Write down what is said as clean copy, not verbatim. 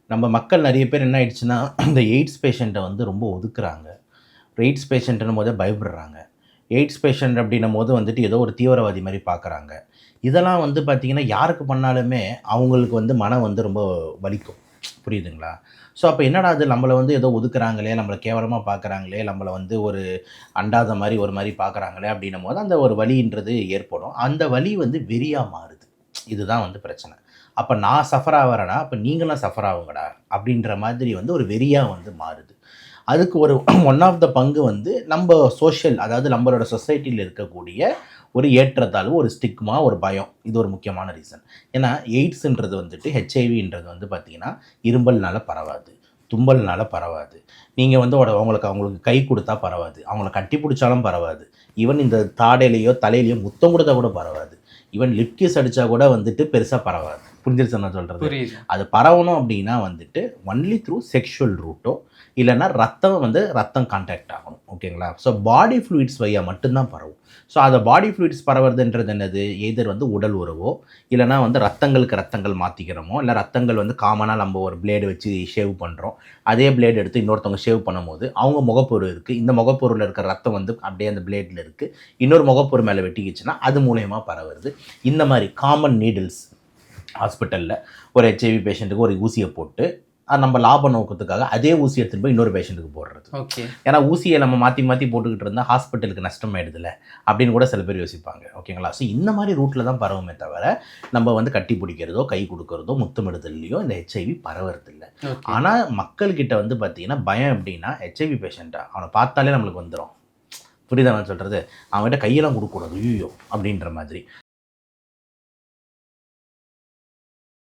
நம்ம மக்கள் நிறைய பேர் என்ன ஆயிடுச்சுன்னா, இந்த எய்ட்ஸ் பேஷண்ட்டை வந்து ரொம்ப ஒதுக்குறாங்க. எய்ட்ஸ் பேஷண்ட்டுன்னும் போதே பயப்படுறாங்க. எய்ட்ஸ் பேஷண்ட் அப்படின்னும்போது வந்துட்டு ஏதோ ஒரு தீவிரவாதி மாரி பார்க்குறாங்க. இதெல்லாம் வந்து பார்த்தீங்கன்னா, யாருக்கு பண்ணாலுமே அவங்களுக்கு வந்து மனம் வந்து ரொம்ப வலிக்கும். புரியுதுங்களா? ஸோ அப்ப என்னடா இது நம்மள வந்து ஏதோ ஒதுக்குறாங்களே, நம்மள கேவலமா பார்க்குறாங்களே, நம்மள வந்து ஒரு அண்டாத மாரி ஒரு மாரி பார்க்குறாங்களே அப்படின்னும்போது அந்த ஒரு வலின்றது ஏற்படும். அந்த வலி வந்து வெறியா மாறுது. இதுதான் வந்து பிரச்சனை. அப்ப நான் சஃபர் ஆவறேனா, அப்ப நீங்களும் சஃபர் ஆவுங்கடா அப்படின்ற மாதிரி வந்து ஒரு வெறியா வந்து மாறுது. அதுக்கு ஒரு ஒன் ஆஃப் த பங்கு வந்து நம்ப சோஷியல் அதாவது நம்மளோட சொசைட்டில இருக்கக்கூடிய ஒரு ஏற்றத்தாழ்வு, ஒரு ஸ்டிக்மா, ஒரு பயம். இது ஒரு முக்கியமான ரீசன். ஏன்னா எய்ட்ஸ்ன்றது வந்துட்டு ஹெச்ஐவின்றது வந்து பார்த்தீங்கன்னா, இரும்பல்னால பரவாது. தும்மல்னால பரவாது. நீங்க வந்து அவங்களுக்கு கை குடுத்தா பரவாது. அவங்கள கட்டி புடிச்சாலும் பரவாது. ஈவன் இந்த தாடையிலயோ, தலையிலயோ முத்தம் குடுத்தா கூட பரவாது. ஈவன் லிப் கிஸ் அடிச்சா கூட வந்துட்டு பெருசா பரவாது. புரிஞ்சிருச்சா நான் சொல்றது? புரியுது. அது பரவணும் அப்படின்னா வந்துட்டு ஒன்லி த்ரூ செக்ஷுவல் ரூட்டோ இல்லைன்னா ரத்தம் கான்டாக்ட் ஆகணும். ஓகேங்களா? ஸோ பாடி ஃப்ளூயிட்ஸ் வழியா மட்டும்தான் பரவும். ஸோ அந்த பாடி ஃப்ளூயிட்ஸ் பரவுறதுன்றது என்னது? எய்தர் வந்து உடல் உறவோ இல்லைனா வந்து ரத்தங்கள் மாற்றிக்கிறோமோ, இல்லை ரத்தங்கள் வந்து காமனாக நம்ம ஒரு பிளேடு வச்சு ஷேவ் பண்ணுறோம். அதே பிளேடு எடுத்து இன்னொருத்தவங்க ஷேவ் பண்ணும்போது அவங்க முகப்பொரு இருக்குது. இந்த முகப்பொருளில் இருக்கிற ரத்தம் வந்து அப்படியே அந்த பிளேடில் இருக்குது. இன்னொரு முகப்பொரு மேலே வெட்டிக்கிச்சுன்னா அது மூலயமா பரவுறது. இந்த மாதிரி காமன் நீடில்ஸ் ஹாஸ்பிட்டலில் ஒரு ஹெச்ஐவி பேஷண்ட்டுக்கு ஒரு ஊசியை போட்டு நம்ம லாப நோக்கத்துக்காக அதே ஊசி எடுத்துகிட்டு போய் இன்னொரு பேஷண்ட்டுக்கு போடுறது. ஓகே. ஏன்னா ஊசியை நம்ம மாற்றி மாற்றி போட்டுக்கிட்டு இருந்தால் ஹாஸ்பிட்டலுக்கு நஷ்டம் ஆயிடுதுல அப்படின்னு கூட சில பேர் யோசிப்பாங்க. ஓகேங்களா? ஸோ இந்த மாதிரி ரூட்டில் தான் பரவுமே தவிர நம்ம வந்து கட்டி பிடிக்கிறதோ கை கொடுக்கறதோ முத்தமிடுதல்லையோ இந்த ஹெச்ஐவி பரவுறதில்லை. ஆனால் மக்கள்கிட்ட வந்து பார்த்தீங்கன்னா பயம் எப்படின்னா ஹெச்ஐவி பேஷண்ட்டை அவனை பார்த்தாலே நம்மளுக்கு வந்துடும். புரியுதா நான் சொல்கிறது? அவன்கிட்ட கையெல்லாம் கொடுக்கக்கூடாது ஐயோ அப்படின்ற மாதிரி.